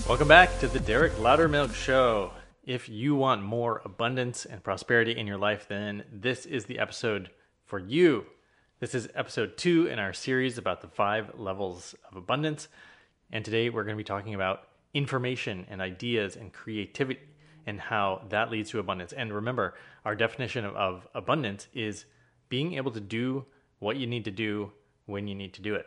Welcome back to the Derek Loudermilk Show. If you want more abundance and prosperity in your life, then this is the episode for you. This is episode 2 in our series about the 5 levels of abundance. And today we're going to be talking about information and ideas and creativity and how that leads to abundance. And remember, our definition of abundance is being able to do what you need to do when you need to do it.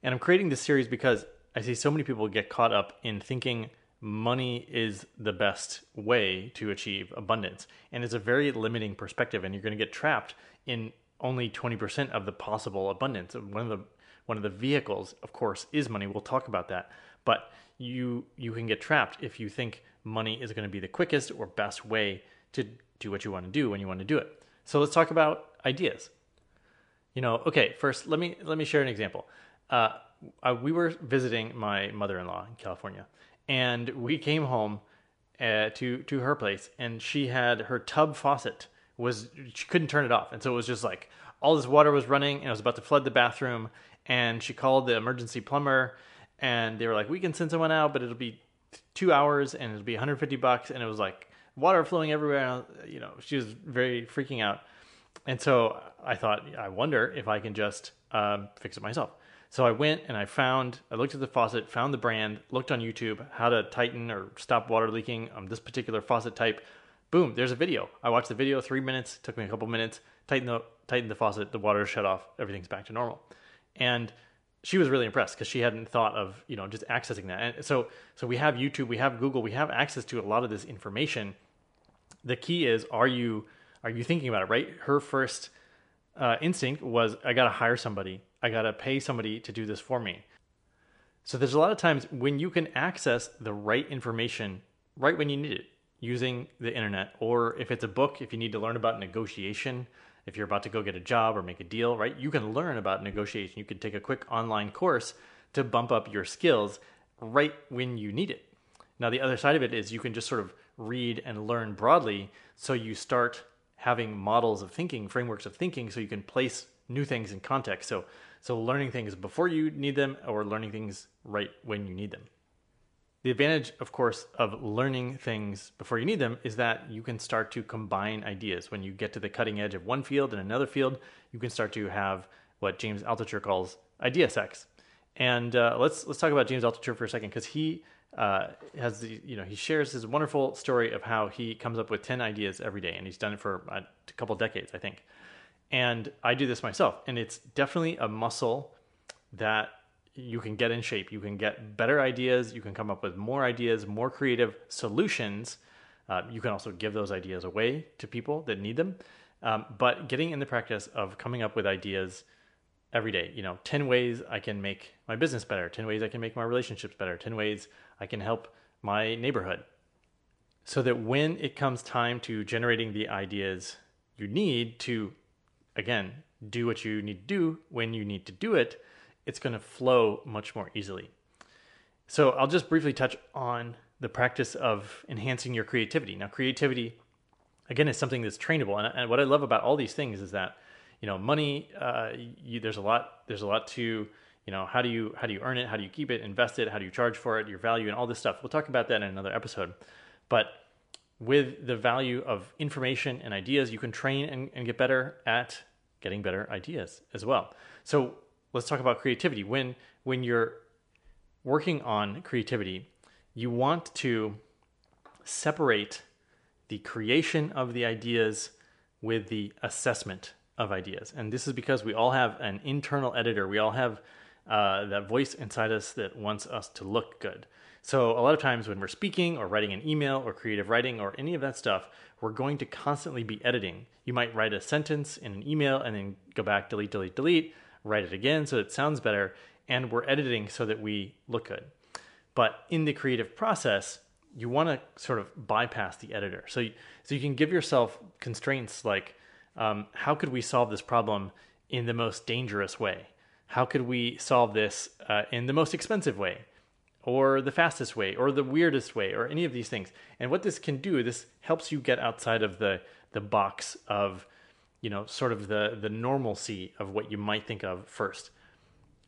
And I'm creating this series because I see so many people get caught up in thinking money is the best way to achieve abundance. And it's a very limiting perspective, and you're going to get trapped in only 20% of the possible abundance. One of the vehicles, of course, is money. We'll talk about that. But you can get trapped if you think money is going to be the quickest or best way to do what you want to do when you want to do it. So let's talk about ideas. First let me share an example. We were visiting my mother-in-law in California, and we came home to her place, and she had her tub faucet she couldn't turn it off, and so it was just like all this water was running, and it was about to flood the bathroom. And she called the emergency plumber, and they were like, "We can send someone out, but it'll be 2 hours, and it'll be $150." And it was like water flowing everywhere. And, she was very freaking out, and so I thought, I wonder if I can just fix it myself. So I went and I looked at the faucet, found the brand, looked on YouTube, how to tighten or stop water leaking on this particular faucet type. Boom, there's a video. I watched the video, 3 minutes, took me a couple minutes, tightened the faucet, the water shut off, everything's back to normal. And she was really impressed because she hadn't thought of, just accessing that. And so we have YouTube, we have Google, we have access to a lot of this information. The key is, are you thinking about it, right? Her first instinct was, I got to hire somebody. I got to pay somebody to do this for me. So there's a lot of times when you can access the right information right when you need it using the internet, or if it's a book, if you need to learn about negotiation, if you're about to go get a job or make a deal, right? You can learn about negotiation. You can take a quick online course to bump up your skills right when you need it. Now, the other side of it is you can just sort of read and learn broadly, so you start having models of thinking, frameworks of thinking, so you can place new things in context. So learning things before you need them, or learning things right when you need them. The advantage, of course, of learning things before you need them is that you can start to combine ideas. When you get to the cutting edge of one field and another field, you can start to have what James Altucher calls idea sex. And let's talk about James Altucher for a second, because he he shares his wonderful story of how he comes up with 10 ideas every day, and he's done it for a couple decades, I think. And I do this myself, and it's definitely a muscle that you can get in shape. You can get better ideas. You can come up with more ideas, more creative solutions. You can also give those ideas away to people that need them. But getting in the practice of coming up with ideas every day, 10 ways I can make my business better, 10 ways I can make my relationships better, 10 ways I can help my neighborhood. So that when it comes time to generating the ideas you need to, again, do what you need to do when you need to do it, it's going to flow much more easily. So I'll just briefly touch on the practice of enhancing your creativity. Now, creativity, again, is something that's trainable. And what I love about all these things is that, money, there's a lot to, how do you earn it? How do you keep it, invest it? How do you charge for it, your value, and all this stuff. We'll talk about that in another episode. But with the value of information and ideas, you can train and get better at getting better ideas as well. So let's talk about creativity. When you're working on creativity, you want to separate the creation of the ideas with the assessment of ideas. And this is because we all have an internal editor. We all have that voice inside us that wants us to look good. So a lot of times when we're speaking or writing an email or creative writing or any of that stuff, we're going to constantly be editing. You might write a sentence in an email and then go back, delete, write it again so it sounds better, and we're editing so that we look good. But in the creative process, you want to sort of bypass the editor. So you can give yourself constraints like, how could we solve this problem in the most dangerous way? How could we solve this in the most expensive way, or the fastest way, or the weirdest way, or any of these things? And what this can do, this helps you get outside of the box of, sort of the normalcy of what you might think of first.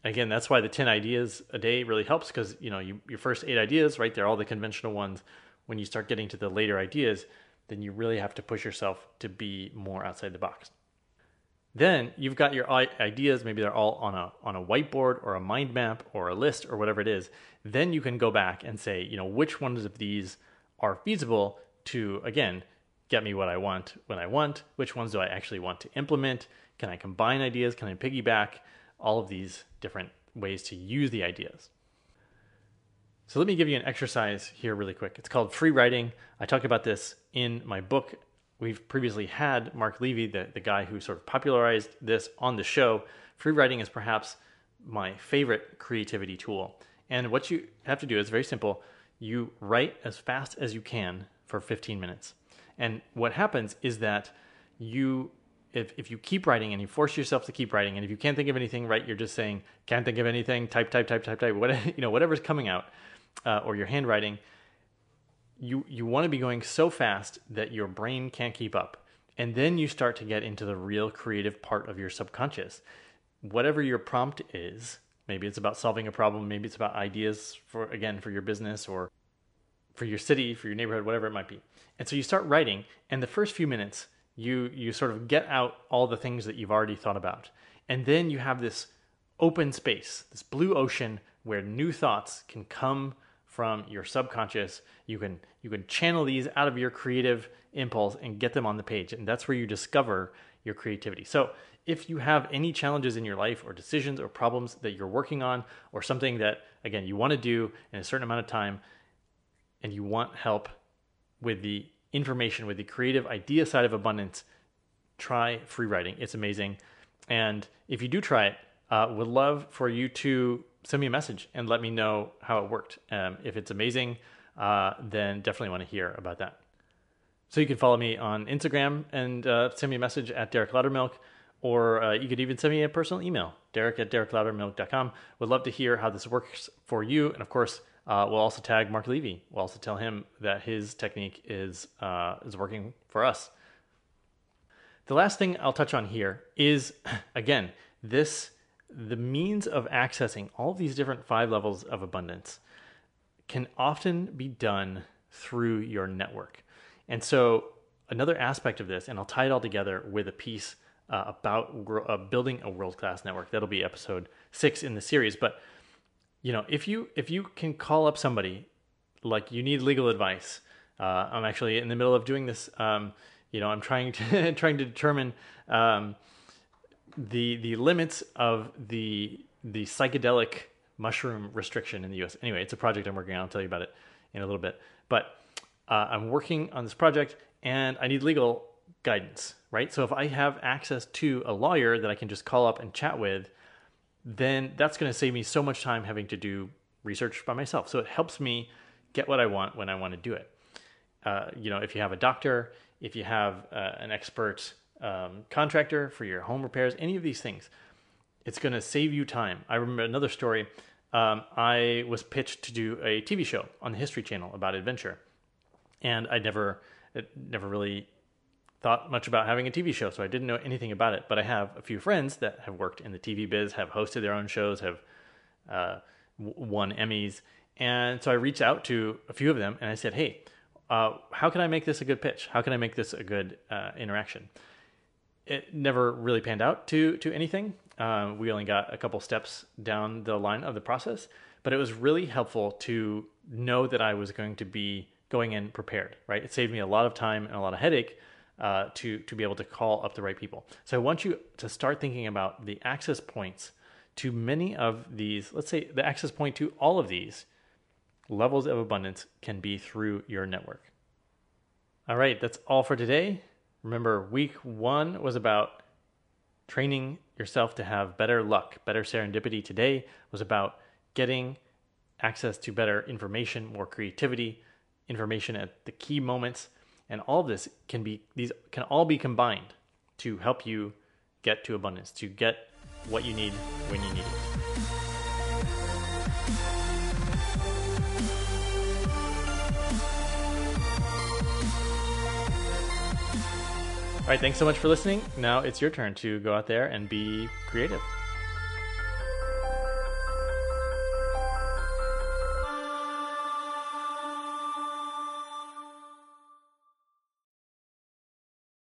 Again, that's why the 10 ideas a day really helps, because your first 8 ideas, right, they're all the conventional ones. When you start getting to the later ideas, then you really have to push yourself to be more outside the box. Then you've got your ideas, maybe they're all on a whiteboard or a mind map or a list or whatever it is. Then you can go back and say, which ones of these are feasible to, again, get me what I want when I want, which ones do I actually want to implement, can I combine ideas, can I piggyback, all of these different ways to use the ideas. So let me give you an exercise here really quick. It's called free writing. I talk about this in my book. We've previously had Mark Levy, the guy who sort of popularized this, on the show. Free writing is perhaps my favorite creativity tool. And what you have to do is very simple. You write as fast as you can for 15 minutes. And what happens is that if you keep writing and you force yourself to keep writing, and if you can't think of anything, right, you're just saying, can't think of anything, type, whatever's coming out, or your handwriting, you want to be going so fast that your brain can't keep up. And then you start to get into the real creative part of your subconscious. Whatever your prompt is, maybe it's about solving a problem, maybe it's about ideas for your business or for your city, for your neighborhood, whatever it might be. And so you start writing, and the first few minutes, you sort of get out all the things that you've already thought about. And then you have this open space, this blue ocean where new thoughts can come from your subconscious. You can channel these out of your creative impulse and get them on the page. And that's where you discover your creativity. So if you have any challenges in your life or decisions or problems that you're working on, or something that, again, you want to do in a certain amount of time, and you want help with the information, with the creative idea side of abundance, try free writing. It's amazing. And if you do try it, would love for you to send me a message and let me know how it worked. If it's amazing, then definitely want to hear about that. So you can follow me on Instagram and send me a message at Derek Loudermilk, or you could even send me a personal email, derek@derekloudermilk.com. Would love to hear how this works for you. And of course, we'll also tag Mark Levy. We'll also tell him that his technique is working for us. The last thing I'll touch on here is, again, the means of accessing all these different 5 levels of abundance can often be done through your network. And so another aspect of this, and I'll tie it all together with a piece about building a world-class network. That'll be episode 6 in the series. But if you can call up somebody, like you need legal advice. I'm actually in the middle of doing this. I'm trying to determine the limits of the psychedelic mushroom restriction in the U.S. Anyway, it's a project I'm working on. I'll tell you about it in a little bit. But I'm working on this project, and I need legal guidance, right? So if I have access to a lawyer that I can just call up and chat with, then that's going to save me so much time having to do research by myself. So it helps me get what I want when I want to do it. If you have a doctor, if you have an expert contractor for your home repairs, any of these things, it's going to save you time. I remember another story. I was pitched to do a TV show on the History Channel about adventure. And I never really thought much about having a TV show, so I didn't know anything about it. But I have a few friends that have worked in the TV biz, have hosted their own shows, have won Emmys. And so I reached out to a few of them and I said, hey, how can I make this a good pitch? How can I make this a good interaction? It never really panned out to anything. We only got a couple steps down the line of the process, but it was really helpful to know that I was going to be going in prepared, right? It saved me a lot of time and a lot of headache to be able to call up the right people. So I want you to start thinking about the access points to many of these. Let's say the access point to all of these levels of abundance can be through your network. All right, that's all for today. Remember, week 1 was about training yourself to have better luck, better serendipity. Today was about getting access to better information, more creativity, information at the key moments. And all of this these can all be combined to help you get to abundance, to get what you need when you need it. All right, thanks so much for listening. Now it's your turn to go out there and be creative.